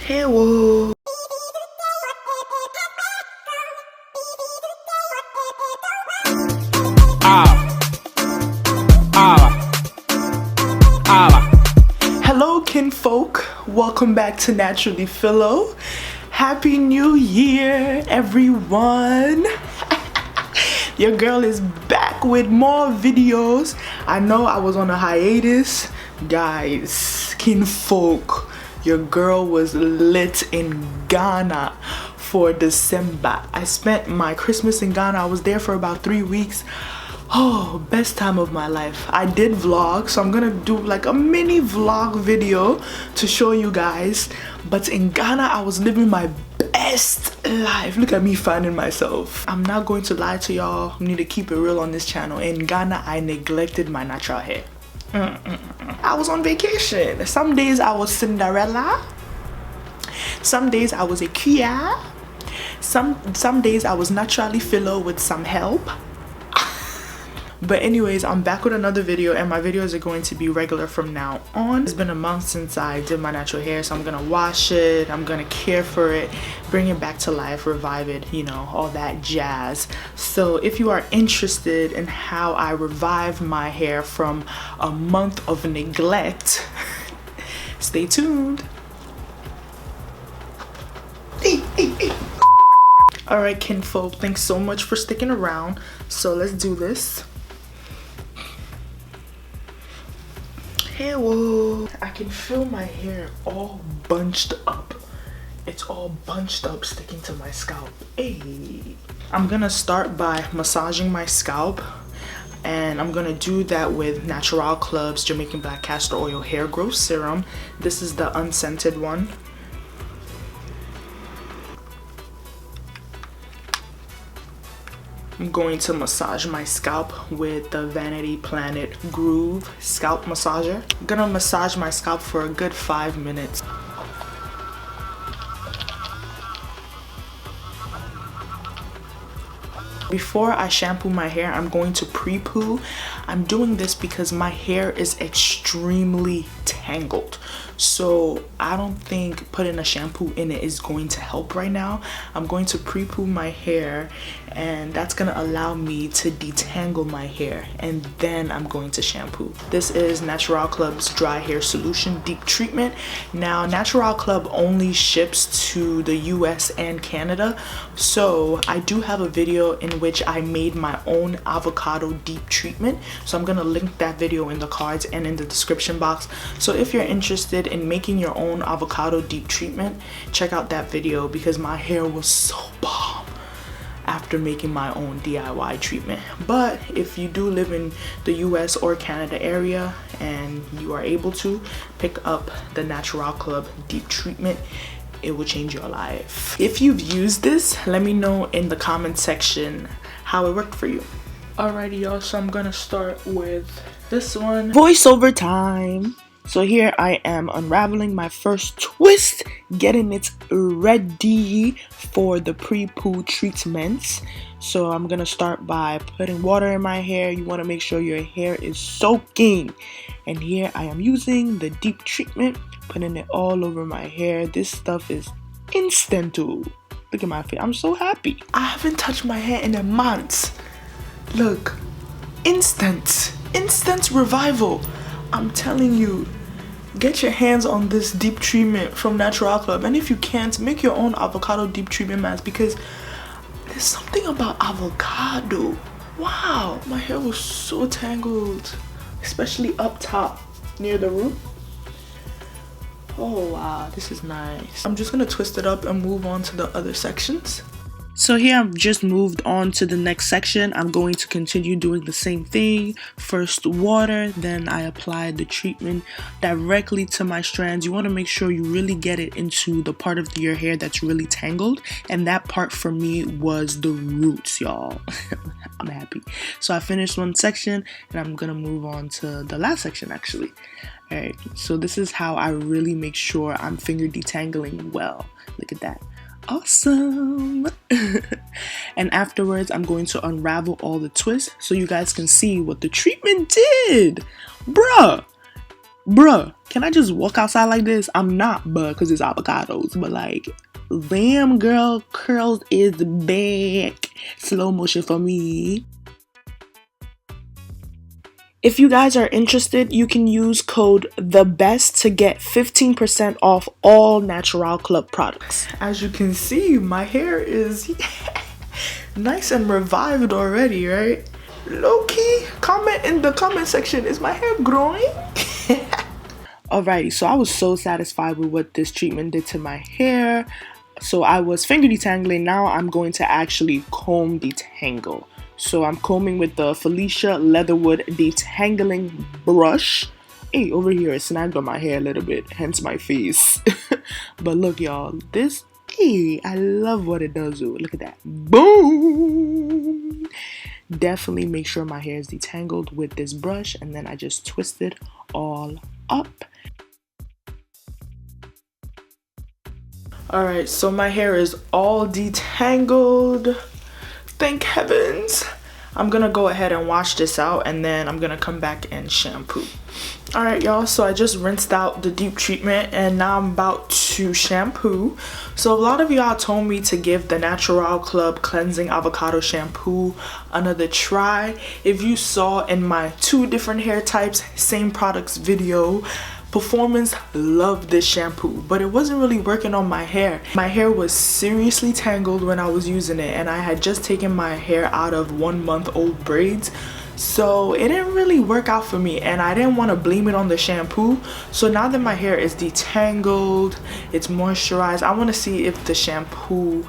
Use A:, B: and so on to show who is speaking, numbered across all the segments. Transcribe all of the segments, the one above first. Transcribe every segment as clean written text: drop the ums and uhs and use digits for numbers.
A: Hello. Hello KINfolk, welcome back to NaturallyPhilo. Happy New Year everyone. Your girl is back with more videos. I know I was on a hiatus. Guys, KINfolk, your girl was lit in Ghana for December. I spent my Christmas in Ghana. I was there for about 3 weeks. Oh, best time of my life. I did vlog, so I'm gonna do like a mini vlog video to show you guys. But in Ghana, I was living my best life. Look at me finding myself. I'm not going to lie to y'all. I need to keep it real on this channel. In Ghana, I neglected my natural hair. I was on vacation. Some days I was Cinderella. Some days I was a Kia. Some days I was NaturallyPhilo with some help. But anyways, I'm back with another video, and my videos are going to be regular from now on. It's been a month since I did my natural hair, so I'm gonna wash it, I'm gonna care for it, bring it back to life, revive it, you know, all that jazz. So if you are interested in how I revive my hair from a month of neglect, stay tuned. Alright KINfolk, thanks so much for sticking around. So let's do this. Hello. I can feel my hair all bunched up. It's all bunched up, sticking to my scalp. Hey. I'm gonna start by massaging my scalp, and I'm gonna do that with NaturAll Club's Jamaican Black Castor Oil Hair Growth Serum. This is the unscented one. I'm going to massage my scalp with the Vanity Planet Groove Scalp Massager. I'm gonna massage my scalp for a good 5 minutes. Before I shampoo my hair, I'm going to pre-poo. I'm doing this because my hair is extremely tangled. So I don't think putting a shampoo in it is going to help right now. I'm going to pre-poo my hair, and that's gonna allow me to detangle my hair, and then I'm going to shampoo. This is NaturAll Club's Dry Hair Solution Deep Treatment. Now, NaturAll Club only ships to the US and Canada, so I do have a video in which I made my own avocado deep treatment. So I'm gonna link that video in the cards and in the description box. So if you're interested in making your own avocado deep treatment, check out that video, because my hair was so bomb after making my own DIY treatment. But if you do live in the US or Canada area and you are able to, pick up the NaturAll Club deep treatment. It will change your life. If you've used this, let me know in the comment section how it worked for you. Alrighty y'all, so I'm gonna start with this one. Voiceover time. So here I am unraveling my first twist, getting it ready for the pre-poo treatments. So I'm gonna start by putting water in my hair. You wanna make sure your hair is soaking. And here I am using the deep treatment, putting it all over my hair. This stuff is instant. Look at my face, I'm so happy. I haven't touched my hair in a month. Look, instant revival. I'm telling you, get your hands on this deep treatment from NaturAll Club. And if you can't, make your own avocado deep treatment mask, because there's something about avocado. Wow, my hair was so tangled, especially up top near the root. Oh wow, this is nice. I'm just gonna twist it up and move on to the other sections. So here I've just moved on to the next section. I'm going to continue doing the same thing. First water, then I apply the treatment directly to my strands. You want to make sure you really get it into the part of your hair that's really tangled, and that part for me was the roots, y'all. I'm happy. So I finished one section, and I'm gonna move on to the last section actually. Alright, so this is how I really make sure I'm finger detangling well. Look at that. Awesome. And afterwards I'm going to unravel all the twists so you guys can see what the treatment did. Bruh, Bruh, can I just walk outside like this? I'm not, bruh, because it's avocados. But like, damn girl, curls is back. Slow motion for me. If you guys are interested, you can use code THEBEST to get 15% off all NaturAll Club products. As you can see, my hair is nice and revived already, right? Low-key, comment in the comment section, is my hair growing? Alrighty, so I was so satisfied with what this treatment did to my hair. So I was finger detangling. Now I'm going to actually comb detangle. So I'm combing with the Felicia Leatherwood detangling brush. Hey, over here it snagged on my hair a little bit, hence my face. But look, y'all, this, hey, I love what it does. Look at that. Boom! Definitely make sure my hair is detangled with this brush, and then I just twist it all up. Alright, so my hair is all detangled. Thank heavens. I'm gonna go ahead and wash this out, and then I'm gonna come back and shampoo. Alright y'all, so I just rinsed out the deep treatment, and now I'm about to shampoo. So a lot of y'all told me to give the NaturAll Club Cleansing Avocado Shampoo another try. If you saw in my 2 different hair types, same products video, Performance loved this shampoo, but it wasn't really working on my hair. My hair was seriously tangled when I was using it, and I had just taken my hair out of 1-month-old braids. So it didn't really work out for me, and I didn't want to blame it on the shampoo. So now that my hair is detangled, it's moisturized, I want to see if the shampoo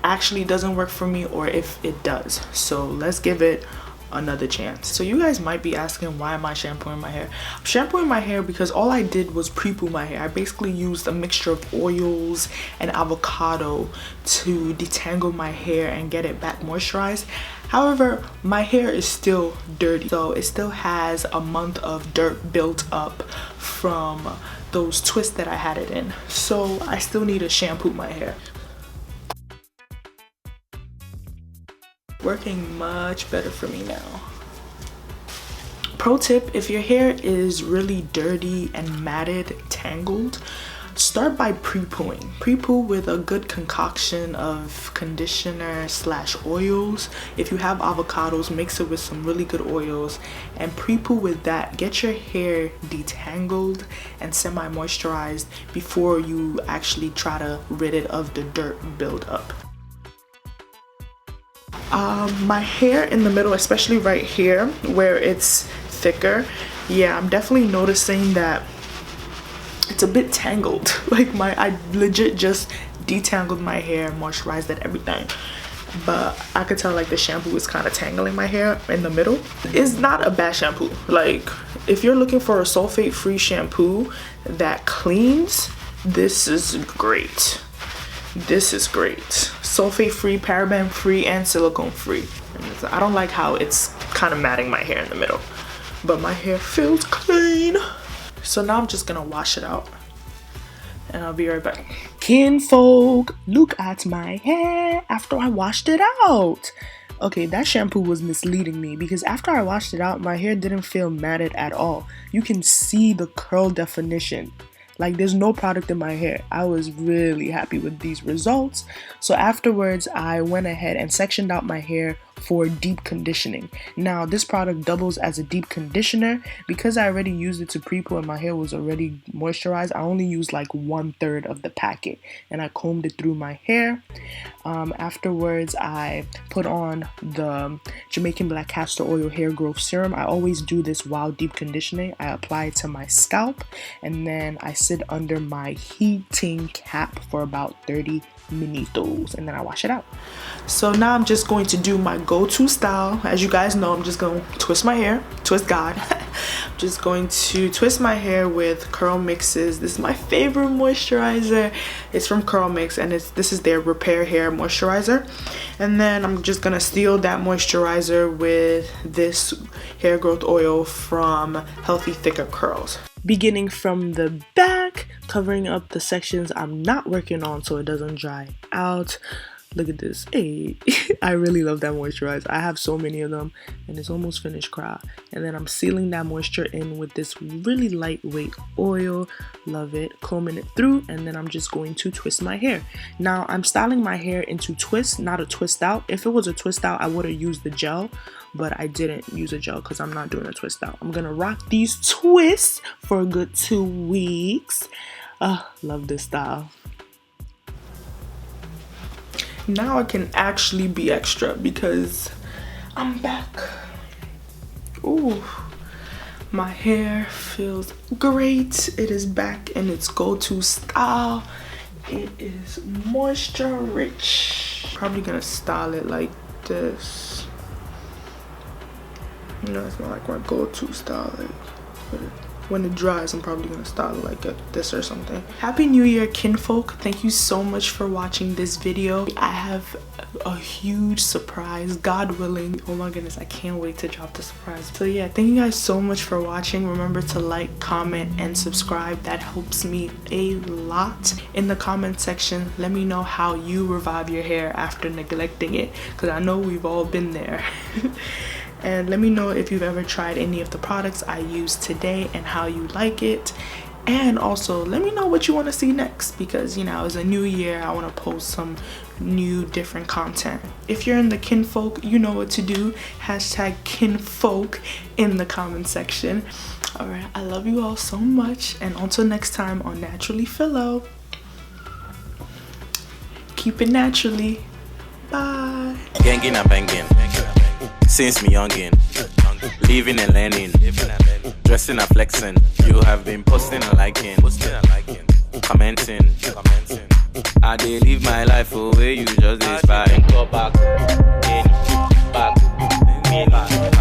A: actually doesn't work for me or if it does. So let's give it another chance. So you guys might be asking, why am I shampooing my hair? I'm shampooing my hair because all I did was pre-poo my hair. I basically used a mixture of oils and avocado to detangle my hair and get it back moisturized. However, my hair is still dirty, so it still has a month of dirt built up from those twists that I had it in. So I still need to shampoo my hair. Working much better for me now. Pro tip, if your hair is really dirty and matted, tangled, start by pre-pooing. Pre-poo with a good concoction of conditioner / oils. If you have avocados, mix it with some really good oils and pre-poo with that. Get your hair detangled and semi-moisturized before you actually try to rid it of the dirt buildup. My hair in the middle, especially right here where it's thicker, yeah, I'm definitely noticing that it's a bit tangled. Like I legit just detangled my hair, moisturized it, everything, but I could tell like the shampoo is kind of tangling my hair in the middle. It's not a bad shampoo. Like if you're looking for a sulfate free shampoo that cleans, this is great. This is great. Sulfate free, paraben free, and silicone free. I don't like how it's kind of matting my hair in the middle, but my hair feels clean. So now I'm just gonna wash it out and I'll be right back. KINfolk, look at my hair after I washed it out. Okay, that shampoo was misleading me because after I washed it out, my hair didn't feel matted at all. You can see the curl definition. Like there's no product in my hair. I was really happy with these results. So afterwards, I went ahead and sectioned out my hair for deep conditioning. Now this product doubles as a deep conditioner. Because I already used it to pre-poo and my hair was already moisturized, I only used like 1/3 of the packet and I combed it through my hair. Afterwards, I put on the Jamaican Black Castor Oil Hair Growth Serum. I always do this while deep conditioning. I apply it to my scalp and then I sit under my heating cap for about 30 minutos and then I wash it out. So now I'm just going to do my go-to style. As you guys know, I'm just going to twist my hair, twist God. I'm just going to twist my hair with CurlMix's. This is my favorite moisturizer. It's from CurlMix and this is their Repair Hair Moisturizer. And then I'm just gonna steal that moisturizer with this hair growth oil from Healthy Thicker Curls. Beginning from the back, covering up the sections I'm not working on so it doesn't dry out. Look at this. Hey, I really love that moisturizer. I have so many of them and it's almost finished, cry. And then I'm sealing that moisture in with this really lightweight oil. Love it. Combing it through, and then I'm just going to twist my hair. Now I'm styling my hair into twists, not a twist out. If it was a twist out, I would have used the gel, but I didn't use a gel because I'm not doing a twist out. I'm gonna rock these twists for a good 2 weeks. Love this style. Now I can actually be extra because I'm back. Ooh, my hair feels great. It is back in its go-to style. It is moisture rich. Probably gonna style it like this. You know, it's not like my go-to style. Like, when it dries, I'm probably gonna style it like this or something. Happy New Year, kinfolk. Thank you so much for watching this video. I have a huge surprise, God willing. Oh my goodness, I can't wait to drop the surprise. So yeah, thank you guys so much for watching. Remember to like, comment, and subscribe. That helps me a lot. In the comment section, let me know how you revive your hair after neglecting it, because I know we've all been there. And let me know if you've ever tried any of the products I used today and how you like it. And also let me know what you want to see next, because you know, it's a new year. I want to post some new different content. If you're in the kinfolk, you know what to do. Hashtag kinfolk in the comment section. All right, I love you all so much, and until next time on NaturallyPhilo, keep it naturally. Bye.
B: Genging and banging since me youngin', living and learning, dressing and flexing. You have been posting and liking, commenting. I dey live my life the way you just inspire. Go back, back.